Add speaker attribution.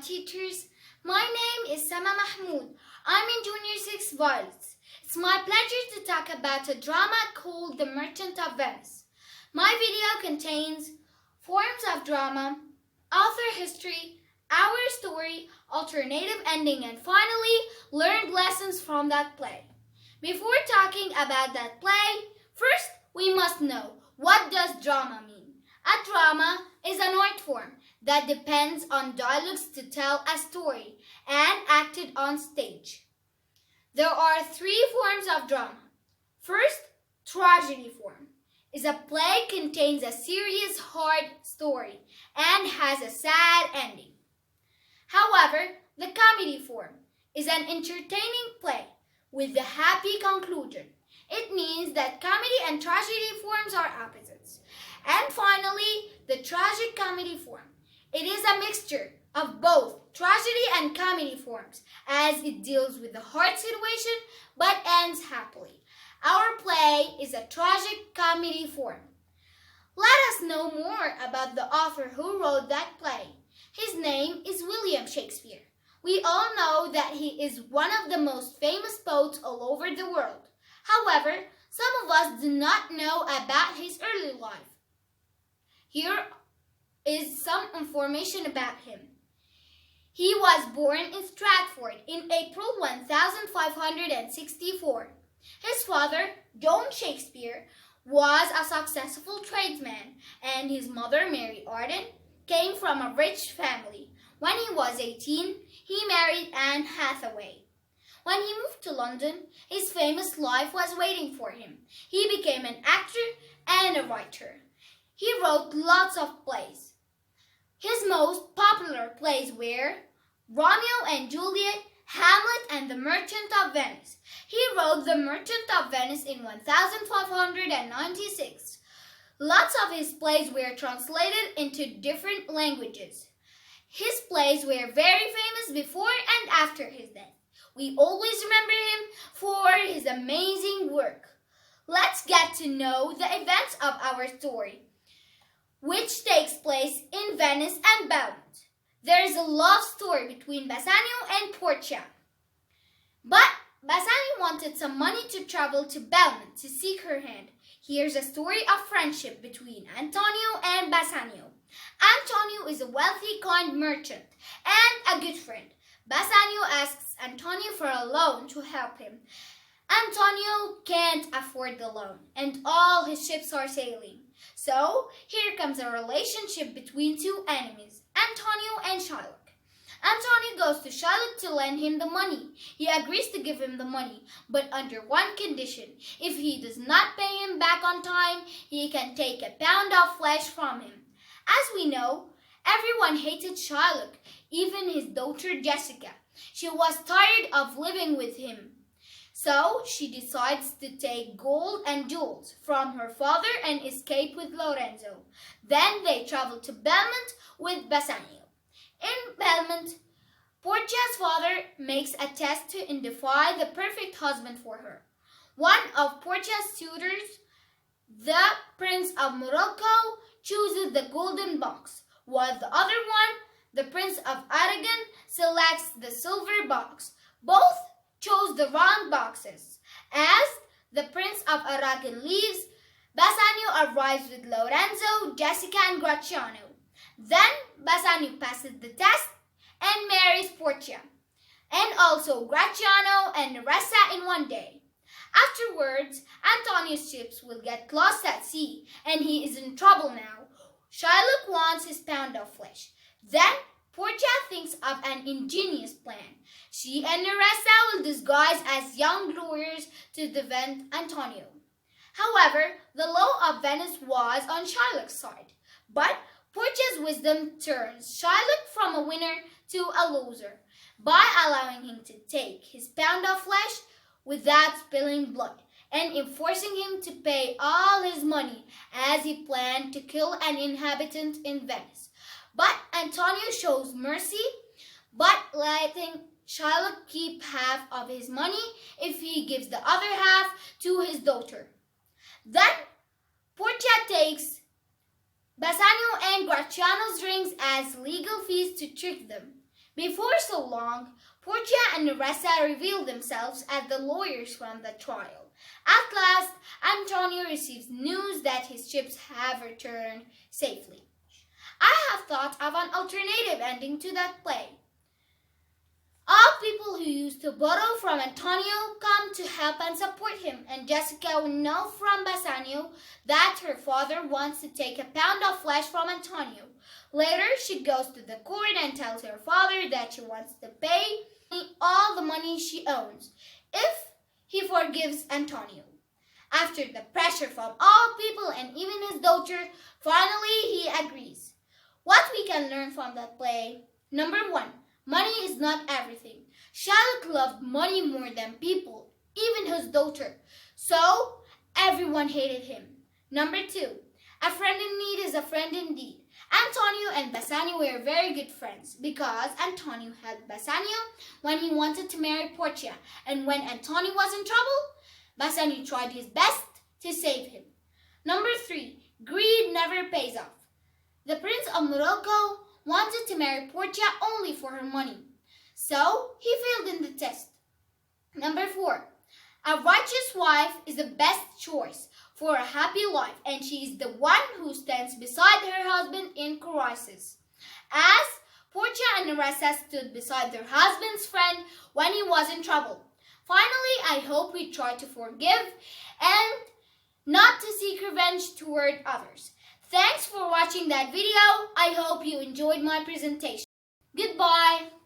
Speaker 1: teachers. My name is Sama Mahmoud. I'm in Junior 6 Violets. It's my pleasure to talk about a drama called The Merchant of Venice. My video contains forms of drama, author history, our story, alternative ending, and finally, learned lessons from that play. Before talking about that play, first we must know, what does drama mean? A drama is an art form that depends on dialogues to tell a story and acted on stage. There are three forms of drama. First, tragedy form is a play contains a serious, hard story and has a sad ending. However, the comedy form is an entertaining play with a happy conclusion. It means that comedy and tragedy forms are opposites. And finally, the tragic comedy form. It is a mixture of both tragedy and comedy forms, as it deals with a hard situation but ends happily. Our play is a tragic comedy form. Let us know more about the author who wrote that play. His name is William Shakespeare. We all know that he is one of the most famous poets all over the world. However, some of us do not know about his early life. Here is some information about him. He was born in Stratford in April 1564. His father, John Shakespeare, was a successful tradesman, and his mother, Mary Arden, came from a rich family. When he was 18, he married Anne Hathaway. When he moved to London, his famous life was waiting for him. He became an actor and a writer. He wrote lots of plays. His most popular plays were Romeo and Juliet, Hamlet, and The Merchant of Venice. He wrote The Merchant of Venice in 1596. Lots of his plays were translated into different languages. His plays were very famous before and after his death. We always remember him for his amazing work. Let's get to know the events of our story, which takes place in Venice and Belmont. There is a love story between Bassanio and Portia. But Bassanio wanted some money to travel to Belmont to seek her hand. Here's a story of friendship between Antonio and Bassanio. Antonio is a wealthy, kind merchant and a good friend. Bassanio asks Antonio for a loan to help him. Antonio can't afford the loan, and all his ships are sailing. So, here comes a relationship between two enemies, Antonio and Shylock. Antonio goes to Shylock to lend him the money. He agrees to give him the money, but under one condition. If he does not pay him back on time, he can take a pound of flesh from him. As we know, everyone hated Shylock, even his daughter Jessica. She was tired of living with him. So she decides to take gold and jewels from her father and escape with Lorenzo. Then they travel to Belmont with Bassanio. In Belmont, Portia's father makes a test to identify the perfect husband for her. One of Portia's suitors, the Prince of Morocco, chooses the golden box, while the other one, the Prince of Aragon, selects the silver box. Both chose the wrong boxes. As the Prince of Aragon leaves, Bassanio arrives with Lorenzo, Jessica, and Gratiano. Then Bassanio passes the test and marries Portia, and also Gratiano and Nerissa in one day. Afterwards, Antonio's ships will get lost at sea, and he is in trouble now. Shylock wants his pound of flesh. Then Portia thinks of an ingenious plan. She and Nerissa will disguise as young lawyers to defend Antonio. However, the law of Venice was on Shylock's side, but Portia's wisdom turns Shylock from a winner to a loser by allowing him to take his pound of flesh without spilling blood and enforcing him to pay all his money, as he planned to kill an inhabitant in Venice. But Antonio shows mercy, but letting Shylock keep half of his money if he gives the other half to his daughter. Then Portia takes Bassanio and Gratiano's rings as legal fees to trick them. Before so long, Portia and Nerissa reveal themselves as the lawyers from the trial. At last, Antonio receives news that his ships have returned safely. I have thought of an alternative ending to that play. All people who used to borrow from Antonio come to help and support him, and Jessica will know from Bassanio that her father wants to take a pound of flesh from Antonio. Later, she goes to the court and tells her father that she wants to pay all the money she owns if he forgives Antonio. After the pressure from all people and even his daughter, finally he agrees. What we can learn from that play? Number 1. Money is not everything. Shylock loved money more than people, even his daughter. So, everyone hated him. Number 2. A friend in need is a friend indeed. Antonio and Bassanio were very good friends because Antonio helped Bassanio when he wanted to marry Portia, and when Antonio was in trouble, Bassanio tried his best to save him. Number 3. Greed never pays off. The Prince of Morocco wanted to marry Portia only for her money, so he failed in the test. Number 4. A righteous wife is the best choice for a happy life, and she is the one who stands beside her husband in crisis, as Portia and Nerissa stood beside their husband's friend when he was in trouble. Finally, I hope we try to forgive and not to seek revenge toward others. Thanks for watching that video. I hope you enjoyed my presentation. Goodbye.